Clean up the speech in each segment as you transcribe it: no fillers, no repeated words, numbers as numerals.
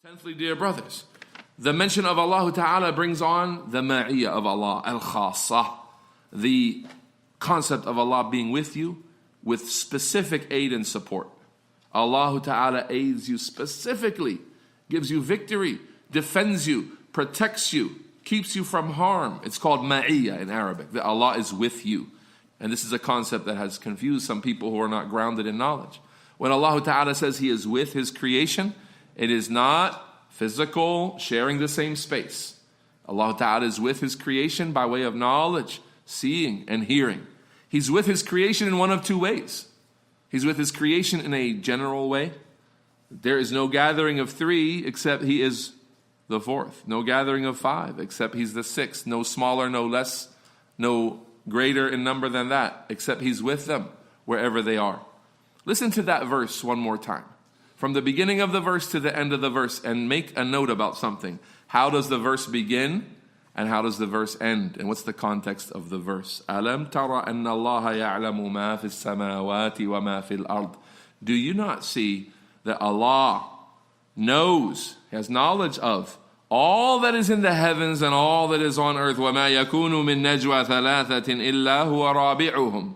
Tenthly, dear brothers, the mention of Allah Ta'ala brings on the Māʿiyyah of Allah, al-Khāssah, the concept of Allah being with you with specific aid and support. Allah Ta'ala aids you specifically, gives you victory, defends you, protects you, keeps you from harm. It's called Māʿiyyah in Arabic, that Allah is with you. And this is a concept that has confused some people who are not grounded in knowledge. When Allah Ta'ala says He is with His creation, it is not physical, sharing the same space. Allah Ta'ala is with His creation by way of knowledge, seeing and hearing. He's with His creation in one of two ways. He's with His creation in a general way. There is no gathering of three except He is the fourth. No gathering of five except He's the sixth. No smaller, no less, no greater in number than that, except He's with them wherever they are. Listen to that verse one more time. From the beginning of the verse to the end of the verse, and make a note about something. How does the verse begin and how does the verse end? And what's the context of the verse? أَلَمْ تَرَ أَنَّ اللَّهَ يَعْلَمُ مَا فِي السَّمَاوَاتِ وَمَا فِي الْأَرْضِ. Do you not see that Allah knows, has knowledge of all that is in the heavens and all that is on earth? وَمَا يَكُونُ مِن نَجْوَى ثَلَاثَةٍ إِلَّا هُوَ رَابِعُهُمْ.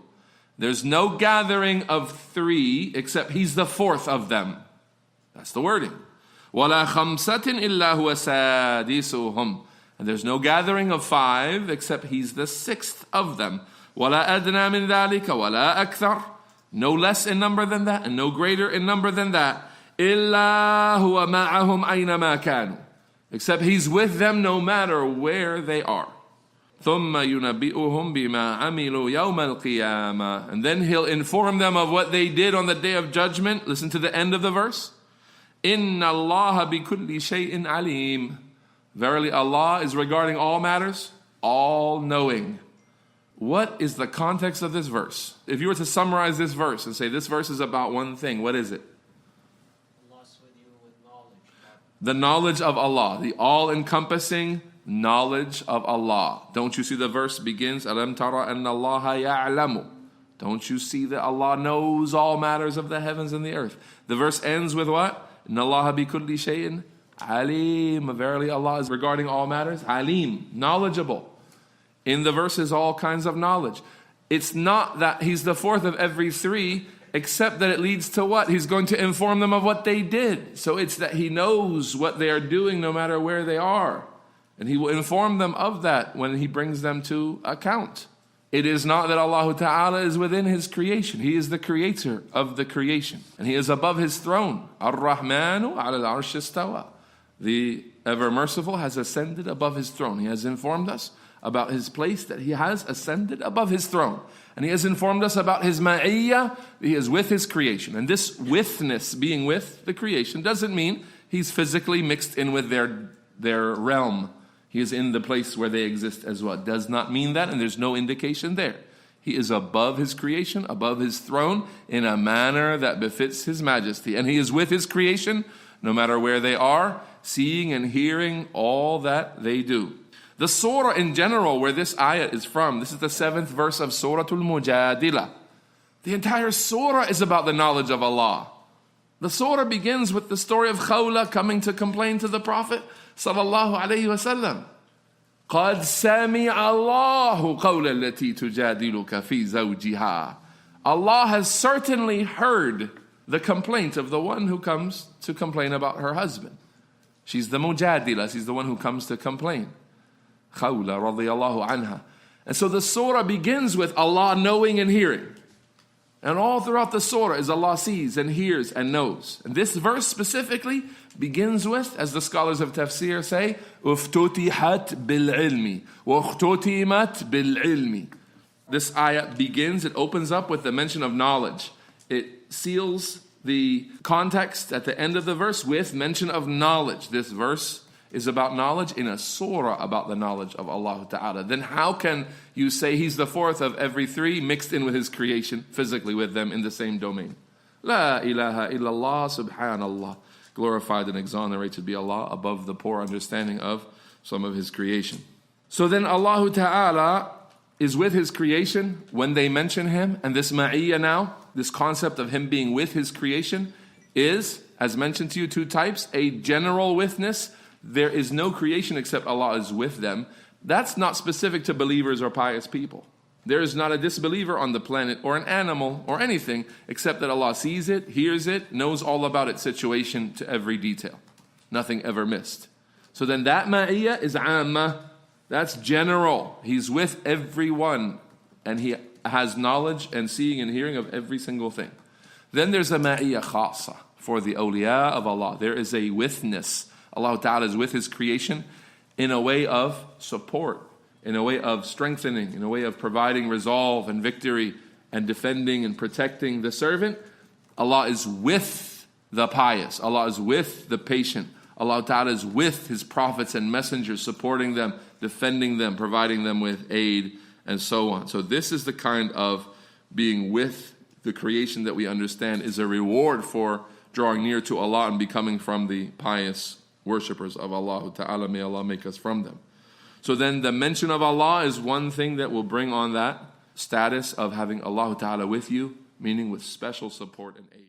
There's no gathering of three except He's the fourth of them. That's the wording. وَلَا خَمْسَةٍ إِلَّا هُوَ سَادِسُهُمْ. And there's no gathering of five except He's the sixth of them. وَلَا أَدْنَى مِنْ ذَلِكَ وَلَا أَكْثَرُ. No less in number than that and no greater in number than that. إِلَّا هُوَ مَعَهُمْ أَيْنَمَا كَانُوا. Except He's with them no matter where they are. ثُمَّ يُنَبِّئُهُمْ بِمَا عَمِلُوا يَوْمَ الْقِيَامَةِ. And then He'll inform them of what they did on the day of judgment. Listen to the end of the verse. إِنَّ اللَّهَ بِكُلِّ شَيْءٍ عَلِيمٌ. Verily Allah is regarding all matters, all knowing. What is the context of this verse? If you were to summarize this verse and say this verse is about one thing, what is it? Allah's with you with knowledge. The knowledge of Allah, the all-encompassing knowledge of Allah. Don't you see the verse begins, أَلَمْ تَرَ أَنَّ اللَّهَ يَعْلَمُ. Don't you see that Allah knows all matters of the heavens and the earth? The verse ends with what? إِنَّ اللَّهَ بِكُلِّ شَيْءٍ عَلِيمٌ. Verily Allah is regarding all matters alim, knowledgeable. In the verse is all kinds of knowledge. It's not that He's the fourth of every three, except that it leads to what? He's going to inform them of what they did. So it's that He knows what they are doing no matter where they are. And He will inform them of that when He brings them to account. It is not that Allah Ta'ala is within His creation. He is the creator of the creation. And He is above His throne. Ar-Rahmanu ala al-arsh istawa. The ever merciful has ascended above His throne. He has informed us about His place, that He has ascended above His throne. And He has informed us about His Māʿiyyah. He is with His creation. And this withness, being with the creation, doesn't mean He's physically mixed in with their realm. He is in the place where they exist as well. Does not mean that, and there's no indication there. He is above His creation, above His throne, in a manner that befits His majesty. And He is with His creation, no matter where they are, seeing and hearing all that they do. The surah in general, where this ayah is from, this is the 7th verse of Surah Al-Mujadilah. The entire surah is about the knowledge of Allah. The surah begins with the story of Khawla coming to complain to the Prophet sallallahu alayhi wa sallam. قَدْ سَمِعَ اللَّهُ قَوْلَ الَّتِي تُجَادِلُكَ فِي زَوْجِهَا. Allah has certainly heard the complaint of the one who comes to complain about her husband. She's the mujadilah, she's the one who comes to complain. Khawla radiyallahu anha. And so the surah begins with Allah knowing and hearing. And all throughout the surah is Allah sees and hears and knows. And this verse specifically begins with, as the scholars of tafsir say, اُفْتُتِحَتْ بِالْعِلْمِ وَاخْتُتِمَتْ بِالْعِلْمِ. This ayah begins, it opens up with the mention of knowledge. It seals the context at the end of the verse with mention of knowledge. This verse is about knowledge in a surah about the knowledge of Allah Ta'ala. Then how can you say He's the fourth of every three mixed in with His creation, physically with them in the same domain? La ilaha illallah, subhanallah. Glorified and exonerated be Allah above the poor understanding of some of His creation. So then Allah Ta'ala is with His creation when they mention Him. And this Māʿiyyah now, this concept of Him being with His creation is As mentioned to you, two types. A general witness. There is no creation except Allah is with them. That's not specific to believers or pious people. There is not a disbeliever on the planet or an animal or anything except that Allah sees it, hears it, knows all about its situation to every detail. Nothing ever missed. So then that Māʿiyyah is āmmah. That's general. He's with everyone and He has knowledge and seeing and hearing of every single thing. Then there's a Māʿiyyah khāsa for the awliya of Allah. There is a witness. Allah Ta'ala is with His creation in a way of support, in a way of strengthening, in a way of providing resolve and victory and defending and protecting the servant. Allah is with the pious. Allah is with the patient. Allah Ta'ala is with His prophets and messengers, supporting them, defending them, providing them with aid, and so on. So this is the kind of being with the creation that we understand is a reward for drawing near to Allah and becoming from the pious worshippers of Allah Ta'ala. May Allah make us from them. So then the mention of Allah is one thing that will bring on that status of having Allah Ta'ala with you, meaning with special support and aid.